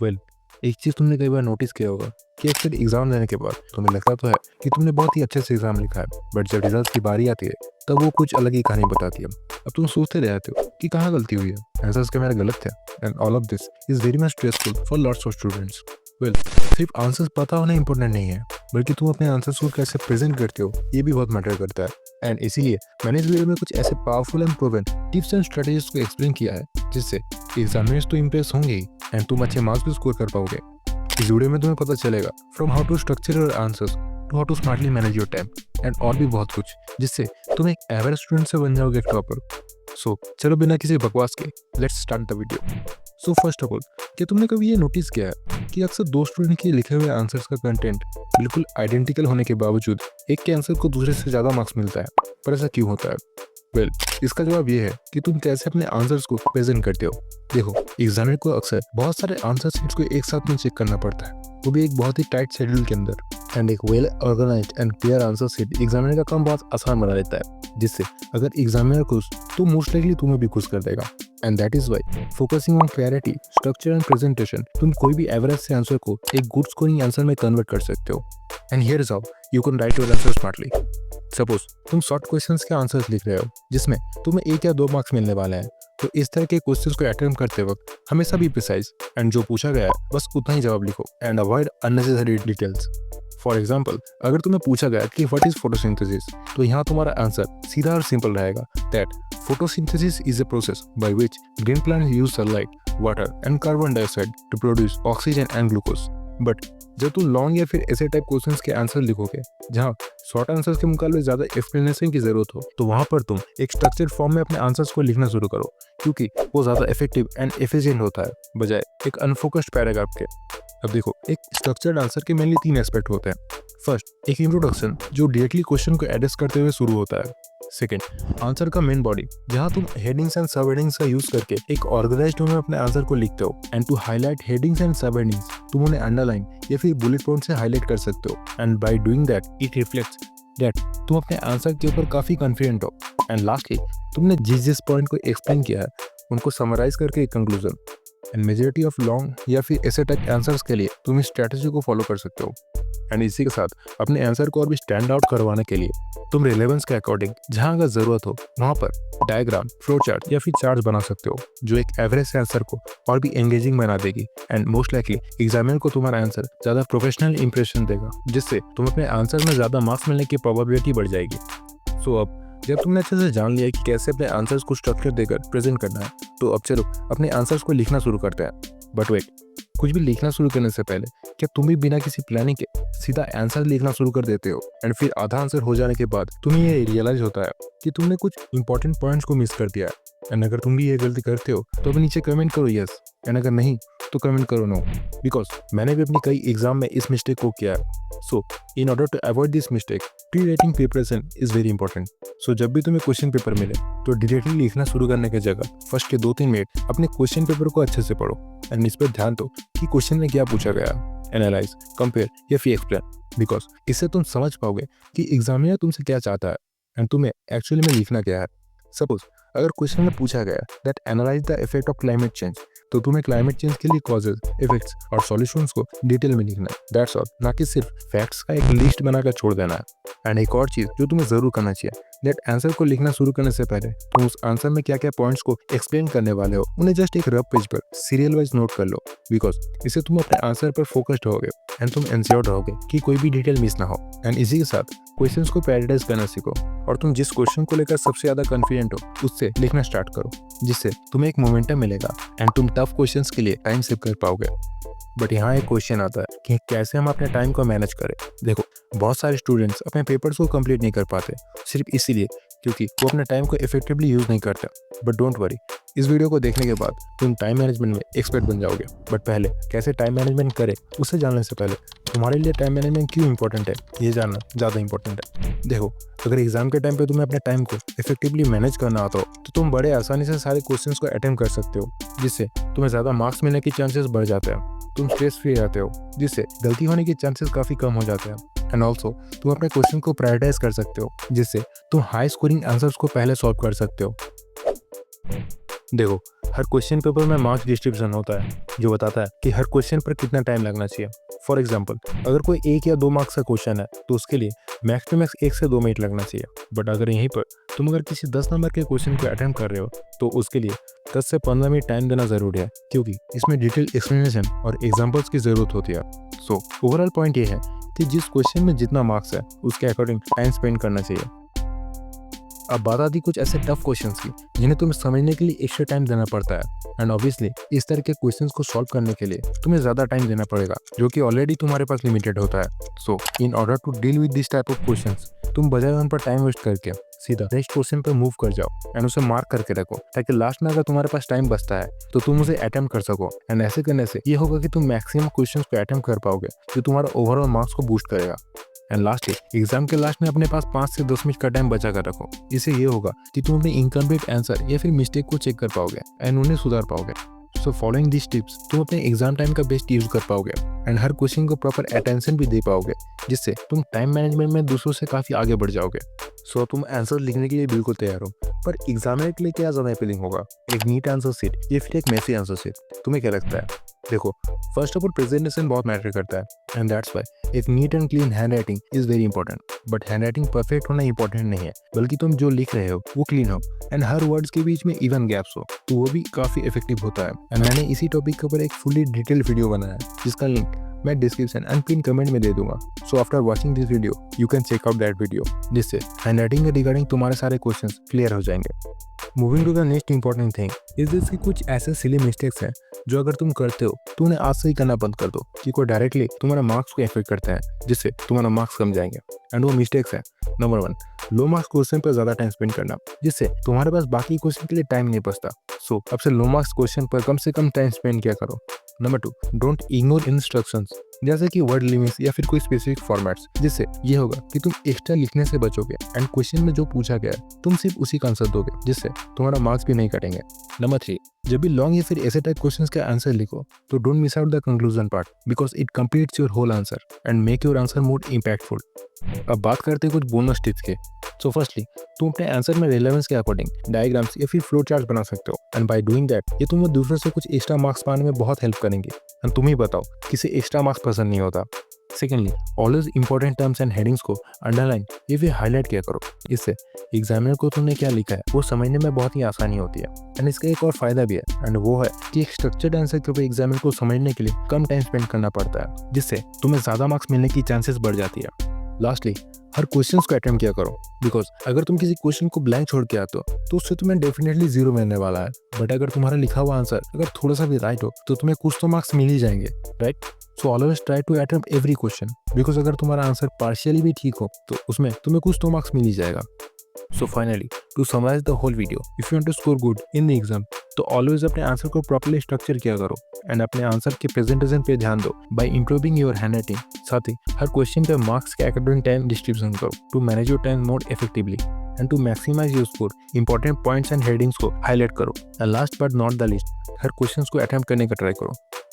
Well, एक चीज़ तुमने कई बार नोटिस किया होगा कि अक्सर एग्जाम देने के बाद तुम्हें लगता तो है कि तुमने बहुत ही अच्छे से एग्जाम लिखा है, बट जब रिजल्ट की बारी आती है तब वो कुछ अलग ही कहानी बताती है। अब तुम सोचते रहते हो कि कहाँ गलती हुई है, आंसर्स क्या मेरा गलत थे, and all of this is very much stressful for lots of students. Well, सिर्फ आंसर्स पता होना इंपॉर्टेंट नहीं है, बल्कि तुम अपने आंसर्स को कैसे प्रेजेंट करते हो ये भी बहुत मैटर करता है। एंड इसीलिए मैंने इस वीडियो में कुछ ऐसे powerful and proven tips and strategies को एक्सप्लेन किया है जिससे एग्जामिनर्स तो इम्प्रेस होंगे ही एंड तुम अच्छे मार्क्स भी स्कोर कर पाओगे। इस वीडियो में तुम्हें पता चलेगा from how to structure your answers to how to smartly manage your time and और भी बहुत कुछ, जिससे तुम एक एवरेज स्टूडेंट से बन जाओगे एक टॉपर। सो चलो बिना किसी बकवास के let's start the video. So first of all, क्या तुमने कभी ये नोटिस किया है कि अक्सर दो स्टूडेंट के लिखे हुए आंसर्स का कंटेंट बिल्कुल आइडेंटिकल होने के बावजूद एक के आंसर को दूसरे से ज़्यादा मार्क्स मिलता है? पर ऐसा क्यों होता है? वेल, इसका जवाब ये है कि तुम कैसे अपने आंसर्स को प्रेजेंट करते हो। देखो, एग्जामिनर को अक्सर बहुत सारे आंसर शीट्स को एक साथ में चेक करना पड़ता है, वो भी एक बहुत ही टाइट शेड्यूल के अंदर। एंड एक well organized and clear answer sheet examiner का काम बहुत आसान बना देता है, जिससे अगर एग्जामिनर खुश तो मोस्ट लाइकली तुम्हें भी खुश कर देगा। And that is why focusing on clarity, structure and presentation, तुम कोई भी एवरेज से आंसर को एक गुड स्कोरिंग आंसर में कन्वर्ट कर सकते हो। And here is how you can write your answer smartly. Suppose तुम शॉर्ट क्वेश्चंस के आंसर्स लिख रहे हो जिसमें तुम्हें 1 या 2 मार्क्स मिलने वाले हैं, तो इस तरह के क्वेश्चंस को अटेम्प्ट करते वक्त हमेशा भी प्रिसाइज एंड जो पूछा गया है बस उतना ही जवाब लिखो and avoid unnecessary details. For example, अगर तुम्हें पूछा गया कि व्हाट इज फोटोसिंथेसिस, तो यहाँ तुम्हारा आंसर सीधा और सिंपल रहेगा that photosynthesis is a process by which green plants use sunlight, water and carbon dioxide to produce oxygen and glucose. But जब तुम लॉन्ग या फिर ऐसे टाइप क्वेश्चंस के आंसर लिखोगे जहाँ शॉर्ट आंसर्स के मुकाबले ज्यादा एक्सप्लेनेशन की जरूरत हो, तो वहां पर तुम एक स्ट्रक्चर्ड फॉर्म में अपने आंसर्स को लिखना शुरू करो, क्योंकि वो ज्यादा इफेक्टिव एंड एफिशिएंट होता है बजाय एक अनफोकस्ड पैराग्राफ के। अब देखो, एक स्ट्रक्चर्ड आंसर के मेनली 3 एस्पेक्ट होते हैं। फर्स्ट, एक इंट्रोडक्शन जो डायरेक्टली क्वेश्चन को एड्रेस करते हुए शुरू होता है। सेकेंड, आंसर का मेन बॉडी जहां तुम हेडिंग्स एंड सब हेडिंग्स का यूज करके एक ऑर्गेनाइज्ड वे में अपने आंसर को लिखते हो। And to highlight headings and sub headings, तुम उन्हें अंडरलाइन या फिर बुलेट पॉइंट से हाईलाइट कर सकते हो। And by doing that it reflects that तुम अपने आंसर के ऊपर काफी कॉन्फिडेंट हो। एंड लास्टली, तुमने जिस पॉइंट को एक्सप्लेन किया है उनको समराइज करके एक conclusion. And majority of long या फिर ऐसे टाइप आंसर्स के लिए तुम इस स्ट्रेटजी को फॉलो कर सकते हो। एंड इसी के साथ अपने आंसर को और भी स्टैंड आउट करवाने के लिए तुम रिलेवेंस के अकॉर्डिंग जहां अगर जरूरत हो वहां पर डायग्राम, फ्लो चार्ट या फिर चार्ट बना सकते हो, जो एक एवरेज आंसर को और भी एंगेजिंग बना देगी। एंड मोस्ट लाइकली एग्जामिनर को तुम्हारा आंसर ज्यादा प्रोफेशनल इंप्रेशन देगा, जिससे तुम अपने आंसर में ज्यादा मार्क्स मिलने की प्रोबेबिलिटी बढ़ जाएगी। सो अब जब तुमने अच्छे से जान लिया कि कैसे अपने आंसर्स को स्ट्रक्चर देकर प्रेजेंट करना है, तो अब चलो अपने आंसर्स को लिखना शुरू करते हैं। बट वेट, कुछ भी लिखना शुरू करने से पहले क्या तुम भी बिना किसी प्लानिंग के सीधा आंसर लिखना शुरू कर देते हो? एंड फिर आधा आंसर हो जाने के बाद तुम्हें ये रियलाइज होता है कि तुमने कुछ इंपॉर्टेंट पॉइंट्स को मिस कर दिया है। एंड अगर तुम भी ये गलती करते हो तो अभी नीचे कमेंट करो यस, एंड अगर नहीं तो कमेंट करो नो, बिकॉज मैंने भी अपनी कई एग्जाम में इस मिस्टेक को किया है। So in order to avoid this mistake, pre writing preparation is very important. So जब भी तुम्हें क्वेश्चन पेपर मिले तो डायरेक्टली लिखना शुरू करने की जगह फर्स्ट के 2-3 मिनट अपने क्वेश्चन पेपर को अच्छे से पढ़ो एंड इस पर ध्यान दो कि क्वेश्चन में क्या पूछा गया, एनालाइज, कंपेयर या फिर एक्सप्लेन, बिकॉज इससे तुम समझ पाओगे कि एग्जामिनर तुमसे क्या चाहता है एंड तुम्हें एक्चुअली में लिखना क्या है। सपोज अगर क्वेश्चन में पूछा गया that analyse the effect of climate change, तो तुम्हें क्लाइमेट चेंज के लिए कॉजेज, इफेक्ट्स और सॉल्यूशंस को डिटेल में लिखना है, दैट्स ऑल, ना कि सिर्फ फैक्ट्स का एक लिस्ट बनाकर छोड़ देना है। एंड एक और चीज जो तुम्हें जरूर करना चाहिए, दैट आंसर को लिखना शुरू करने से पहले तुम उस आंसर में क्या क्या पॉइंट्स को एक्सप्लेन करने वाले हो उन्हें जस्ट एक रफ पेज पर सीरियल वाइज नोट कर लो, बिकॉज इससे तुम अपने आंसर पर फोकस्ड रहोगे एंड तुम एंश्योर्ड रहोगे कि कोई भी डिटेल मिस ना हो। एंड इसी के साथ क्वेश्चंस को प्रायोरिटाइज करना सीखो और तुम जिस क्वेश्चन को लेकर सबसे ज्यादा कॉन्फिडेंट हो उससे लिखना स्टार्ट करो, जिससे तुम्हें एक मोमेंटम मिलेगा एंड तुम टफ क्वेश्चंस के लिए टाइम सेव कर पाओगे। बट यहाँ एक क्वेश्चन आता है कि कैसे हम अपने टाइम को मैनेज करें। देखो, बहुत सारे स्टूडेंट्स अपने पेपर्स को कंप्लीट नहीं कर पाते सिर्फ इसीलिए क्योंकि वो अपने टाइम को इफेक्टिवली यूज नहीं करते। बट डोंट वरी, इस वीडियो को देखने के बाद तुम टाइम मैनेजमेंट में एक्सपर्ट बन जाओगे। बट पहले कैसे टाइम मैनेजमेंट करें उससे जानने से पहले तुम्हारे लिए टाइम मैनेजमेंट क्यों इंपॉर्टेंट है ये जानना ज़्यादा इंपॉर्टेंट है। देखो, अगर एग्जाम के टाइम पे तुम्हें अपने टाइम को इफेक्टिवली मैनेज करना आता हो तो तुम बड़े आसानी से सारे क्वेश्चंस को अटेम्प्ट कर सकते हो, जिससे तुम्हें ज़्यादा मार्क्स मिलने के चांसेस बढ़ जाते हैं। तुम स्ट्रेस फ्री रहते हो, जिससे गलती होने के चांसेस काफ़ी कम हो जाते हैं। एंड ऑल्सो तुम अपने क्वेश्चन को प्रायोरिटाइज कर सकते हो, जिससे तुम हाई स्कोरिंग आंसर्स को पहले सॉल्व कर सकते हो। देखो, हर क्वेश्चन पेपर में मार्क्स डिस्ट्रीब्यूशन होता है जो बताता है कि हर क्वेश्चन पर कितना टाइम लगना चाहिए। फॉर एग्जाम्पल, अगर कोई 1 या 2 मार्क्स का क्वेश्चन है तो उसके लिए मैक्स टू मैक्स 1 से 2 मिनट लगना चाहिए। बट अगर यहीं पर तुम अगर किसी 10 नंबर के क्वेश्चन को अटेम्प्ट कर रहे हो तो उसके लिए 10 से 15 मिनट टाइम देना जरूरी है, क्योंकि इसमें डिटेल एक्सप्लेनेशन और एग्जाम्पल्स की जरूरत होती है। सो ओवरऑल पॉइंट ये है कि जिस क्वेश्चन में जितना मार्क्स है उसके अकॉर्डिंग टाइम स्पेंड करना चाहिए। अब बात आती कुछ ऐसे टफ क्वेश्चंस की जिन्हें तुम्हें समझने के लिए एक्स्ट्रा टाइम देना पड़ता है। एंड ऑब्वियसली इस तरह के क्वेश्चंस को सॉल्व करने के लिए तुम्हें ज़्यादा टाइम देना पड़ेगा, जो कि ऑलरेडी तुम्हारे पास लिमिटेड होता है। So in order to deal with this type of questions, तुम बजाय उन पर टाइम वेस्ट करके सीधा नेक्स्ट क्वेश्चन पर मूव कर जाओ एंड उसे मार्क करके रखो, ताकि लास्ट में अगर तुम्हारे पास टाइम बचता है तो तुम उसे अटेम्प्ट कर सको। एंड ऐसे करने से ये होगा कि तुम मैक्सिमम क्वेश्चंस को अटेम्प्ट कर पाओगे, जो तुम्हारा ओवरऑल मार्क्स को बूस्ट करेगा। एंड लास्टली, एग्जाम के लास्ट में अपने पास 5 से 10 मिनट का टाइम बचा कर रखो। इससे ये होगा कि तुम अपने इनकम्प्लीट आंसर या फिर मिस्टेक को चेक कर पाओगे एंड उन्हें सुधार पाओगे। सो फॉलोइंग दिस टिप्स तुम अपने एग्जाम टाइम का बेस्ट यूज कर पाओगे एंड हर क्वेश्चन को प्रॉपर अटेंशन भी दे पाओगे, जिससे तुम टाइम मैनेजमेंट में दूसरों से काफी आगे बढ़ जाओगे। सो तुम आंसर लिखने के लिए बिल्कुल तैयार हो, पर एग्जामिनर के लिए क्या ज्यादा अपीलिंग होगा, एक नीट आंसर शीट या फिर एक मेसी आंसर शीट? तुम्हें क्या लगता है? देखो, फर्स्ट ऑफ ऑल प्रेजेंटेशन बहुत मैटर करता है एंड दैट्स व्हाई एक neat and clean hand writing is very important. But hand writing perfect होना इंपॉर्टेंट नहीं है, बल्कि तुम जो लिख रहे हो वो क्लीन हो एंड हर वर्ड्स के बीच में इवन गैप्स हो, तो वो भी काफी इफेक्टिव होता है। एंड मैंने इसी टॉपिक के ऊपर एक फुली डिटेल्ड वीडियो बनाया है, जिसका लिंक मैं डिस्क्रिप्शन एंड पिन कमेंट में दे दूंगा। So after watching this video you can check out that video, जिससे हैंड राइटिंग के रिगार्डिंग तुम्हारे सारे क्वेश्चंस क्लियर हो जाएंगे। Moving to the next important thing is this कि कुछ ऐसे सिली मिस्टेक्स हैं जो अगर तुम करते हो तो उन्हें आज से ही करना बंद कर दो, कि कोई डायरेक्टली तुम्हारा मार्क्स को इफेक्ट करते हैं, जिससे तुम्हारा मार्क्स कम जाएंगे। एंड वो मिस्टेक्स है, नंबर 1, लो मार्क्स क्वेश्चन पर ज्यादा टाइम स्पेंड करना, जिससे तुम्हारे पास बाकी क्वेश्चन के लिए टाइम नहीं बचता। सो अब से लो मार्क्स क्वेश्चन पर कम से कम टाइम स्पेंड किया करो। नंबर 2, डोंट इग्नोर इंस्ट्रक्शंस, जैसे कि वर्ड लिमिट्स या फिर कोई स्पेसिफिक फॉर्मेट्स, जिससे ये होगा कि तुम एक्स्ट्रा लिखने से बचोगे एंड क्वेश्चन में जो पूछा गया है तुम सिर्फ उसी का आंसर दोगे, जिससे तुम्हारा मार्क्स भी नहीं कटेंगे। नंबर 3, जब भी लॉन्ग या फिर ऐसे टाइप क्वेश्चंस का आंसर लिखो तो don't miss out the conclusion part, because it completes your whole answer and make your answer more impactful. अब बात करते हैं कुछ बोनस टिप्स के। सो फर्स्टली, तुम अपने आंसर में रिलेवेंस के अकॉर्डिंग डायग्राम्स या फिर फ्लो चार्ट बना सकते हो एंड बाय डूइंग दैट ये तुम्हें दूसरों से कुछ एक्स्ट्रा मार्क्स पाने में बहुत हेल्प करेंगे। एंड तुम ही बताओ किसे एक्स्ट्रा मार्क्स पसंद नहीं होता। Secondly, always important terms and headings को अंडरलाइन या फिर हाईलाइट किया करो, इससे एग्जामिनर को तुमने क्या लिखा है वो समझने में बहुत ही आसानी होती है। एंड इसका एक और फायदा भी है, एंड वो है कि एक स्ट्रक्चर्ड आंसर के ऊपर एग्जामिनर को समझने के लिए कम टाइम स्पेंड करना पड़ता है, जिससे तुम्हें ज्यादा मार्क्स मिलने की चांसेस बढ़ जाती है। लास्टली, हर क्वेश्चन को अटेम्प्ट किया करो, बिकॉज अगर तुम किसी क्वेश्चन को ब्लैंक छोड़ के आते हो तो उससे तुम्हें डेफिनेटली 0 मिलने वाला है। बट अगर तुम्हारा लिखा हुआ आंसर अगर थोड़ा सा भी राइट हो तो तुम्हें कुछ तो मार्क्स मिल ही जाएंगे, right? So always try to attempt every question, because अगर तुम्हारा आंसर पार्शियली भी ठीक हो तो उसमें तुम्हें कुछ तो मार्क्स मिल ही जाएगा। So finally, to summarize the whole video, if you want to score good in the exam तो ऑलवेज अपने आंसर को प्रॉपर्ली स्ट्रक्चर किया करो एंड अपने आंसर के प्रेजेंटेशन पे ध्यान दो by improving your hand writing. साथ ही हर क्वेश्चन पे मार्क्स के अकॉर्डिंग टाइम डिस्ट्रीब्यूशन करो to manage your time more effectively and to maximise your score. Important points and headings को हाईलाइट करो and last but not the least, हर questions को अटेम्प्ट करने का ट्राई करो।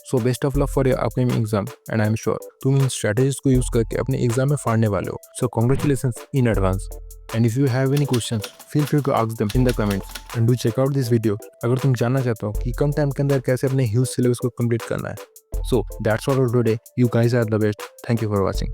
So best of luck for your upcoming exam and I am sure तुम इन strategies को यूज करके अपने एग्जाम में फाड़ने वाले हो। So congratulations in advance. And if you have any questions feel free to ask them in the comments and do check out this video अगर तुम जानना चाहते हो कि कम टाइम के अंदर कैसे अपने ह्यूज सिलेबस को कंप्लीट करना है। So that's all for today, you guys are the best, thank you for watching.